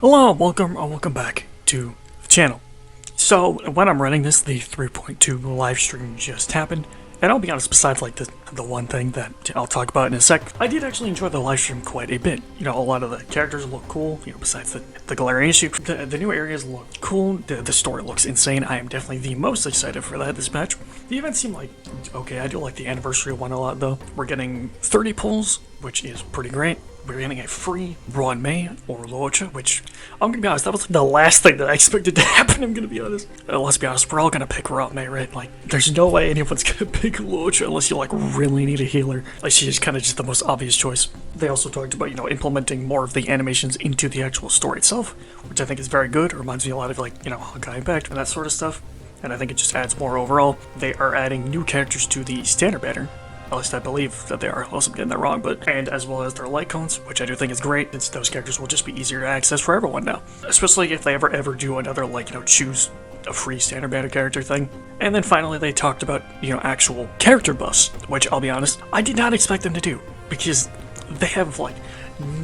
Hello, welcome back to the channel. So when I'm running this, the 3.2 live stream just happened, and I'll be honest, besides like the one thing that I'll talk about in a sec, I did actually enjoy the live stream quite a bit. You know, a lot of the characters look cool, you know, besides the glaring issue. The new areas look cool, the story looks insane. I am definitely the most excited for that this patch. The event seemed like, okay, I do like the anniversary one a lot though. We're getting 30 pulls, which is pretty great. We're getting a free Raw in May or Locha, which I'm gonna be honest, that was like the last thing that I expected to happen. I'm gonna be honest. Let's be honest, we're all gonna pick Raw in May, right? Like, there's no way anyone's gonna pick Locha unless you like really need a healer. Like, she's kind of just the most obvious choice. They also talked about, you know, implementing more of the animations into the actual story itself, which I think is very good. It reminds me a lot of like, you know, Honkai Impact and that sort of stuff. And I think it just adds more overall. They are adding new characters to the standard banner. At least I believe that they are, unless I'm getting that wrong, and as well as their light cones, which I do think is great, since those characters will just be easier to access for everyone now. Especially if they ever do another, like, you know, choose a free standard banner character thing. And then finally they talked about, you know, actual character buffs, which I'll be honest, I did not expect them to do, because they have, like,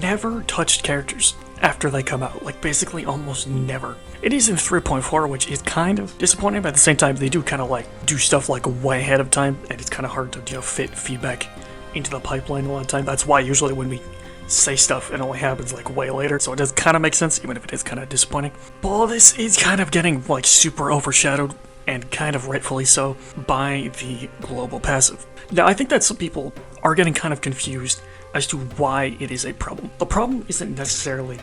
never touched characters after they come out, like basically almost never. It is in 3.4, which is kind of disappointing, but at the same time they do kind of like do stuff like way ahead of time, and it's kind of hard to, you know, fit feedback into the pipeline a lot of time. That's why usually when we say stuff it only happens like way later, so it does kind of make sense even if it is kind of disappointing. But all this is kind of getting like super overshadowed, and kind of rightfully so, by the global passive. Now I think that some people are getting kind of confused as to why it is a problem. The problem isn't necessarily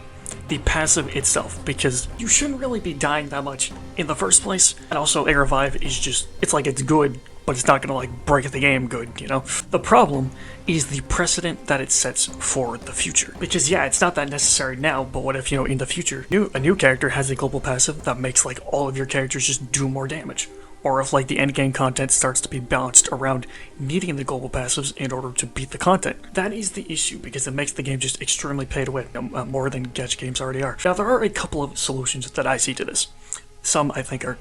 the passive itself, because you shouldn't really be dying that much in the first place, and also a revive is just, it's like it's good, but it's not gonna like break the game good, you know? The problem is the precedent that it sets for the future. Because yeah, it's not that necessary now, but what if, you know, in the future, a new character has a global passive that makes like all of your characters just do more damage? Or if like the endgame content starts to be balanced around needing the global passives in order to beat the content. That is the issue, because it makes the game just extremely pay to win, more than gacha games already are. Now there are a couple of solutions that I see to this. Some I think are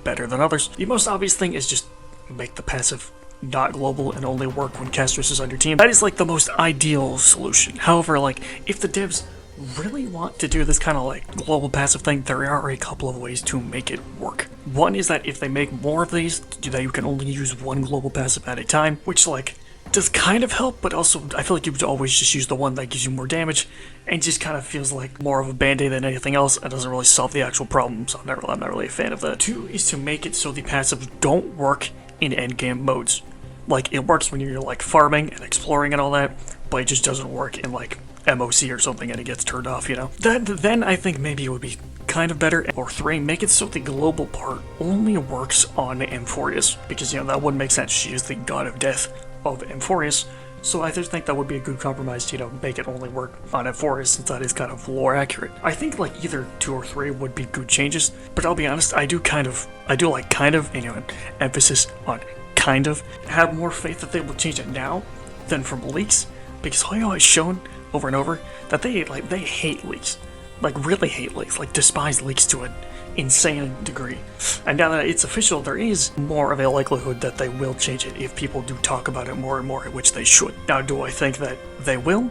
better than others. The most obvious thing is just make the passive not global and only work when Castorice is on your team. That is like the most ideal solution. However, like if the devs really want to do this kind of like global passive thing, there are a couple of ways to make it work. One is that if they make more of these, that you can only use one global passive at a time, which like does kind of help, but also I feel like you would always just use the one that gives you more damage, and just kind of feels like more of a band-aid than anything else, and doesn't really solve the actual problem, so I'm not really a fan of that. Two is to make it so the passives don't work in endgame modes. Like, it works when you're like farming and exploring and all that, but it just doesn't work in like MOC or something and it gets turned off, you know? Then I think maybe it would be kind of better. Or three, make it so the global part only works on Amphorius, because, you know, that wouldn't make sense. She is the god of death of Amphorius, so I just think that would be a good compromise to, you know, make it only work on Amphorius, since that is kind of lore accurate. I think like either 2 or 3 would be good changes, but I'll be honest, I do like kind of, you know, emphasis on kind of, have more faith that they will change it now than from leaks, because Honkai has shown over and over that they hate leaks, like really hate leaks, like despise leaks to an insane degree. And now that it's official, there is more of a likelihood that they will change it if people do talk about it more and more, which they should. Now, do I think that they will?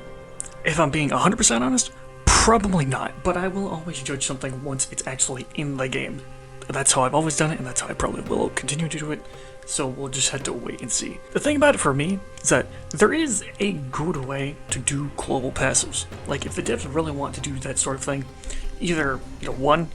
If I'm being 100% honest, probably not, but I will always judge something once it's actually in the game. That's how I've always done it, and that's how I probably will continue to do it. So we'll just have to wait and see. The thing about it for me is that there is a good way to do global passives. Like, if the devs really want to do that sort of thing, either, you know, one,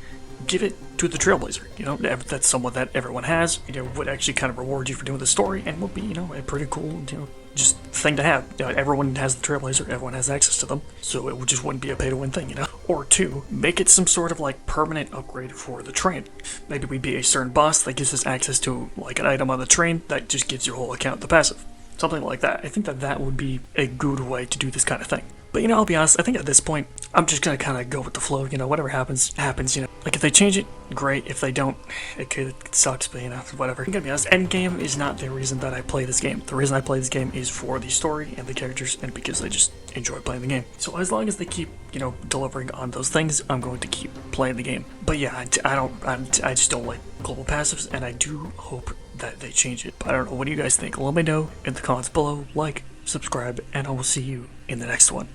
give it to the Trailblazer. You know, that's someone that everyone has. You know, would actually kind of reward you for doing the story, and would be, you know, a pretty cool, you know, just thing to have. You know, everyone has the Trailblazer, everyone has access to them, so it just wouldn't be a pay-to-win thing, you know? Or two, make it some sort of like permanent upgrade for the train. Maybe we be a certain boss that gives us access to like an item on the train that just gives your whole account the passive. Something like that. I think that would be a good way to do this kind of thing. But, you know, I'll be honest, I think at this point, I'm just gonna kind of go with the flow, you know, whatever happens, happens, you know. Like, if they change it, great. If they don't, it sucks, but, you know, whatever. I'm gonna be honest, endgame is not the reason that I play this game. The reason I play this game is for the story and the characters, and because I just enjoy playing the game. So as long as they keep, you know, delivering on those things, I'm going to keep playing the game. But yeah, I just don't like global passives, and I do hope that they change it. But I don't know, what do you guys think? Let me know in the comments below, like, subscribe, and I will see you in the next one.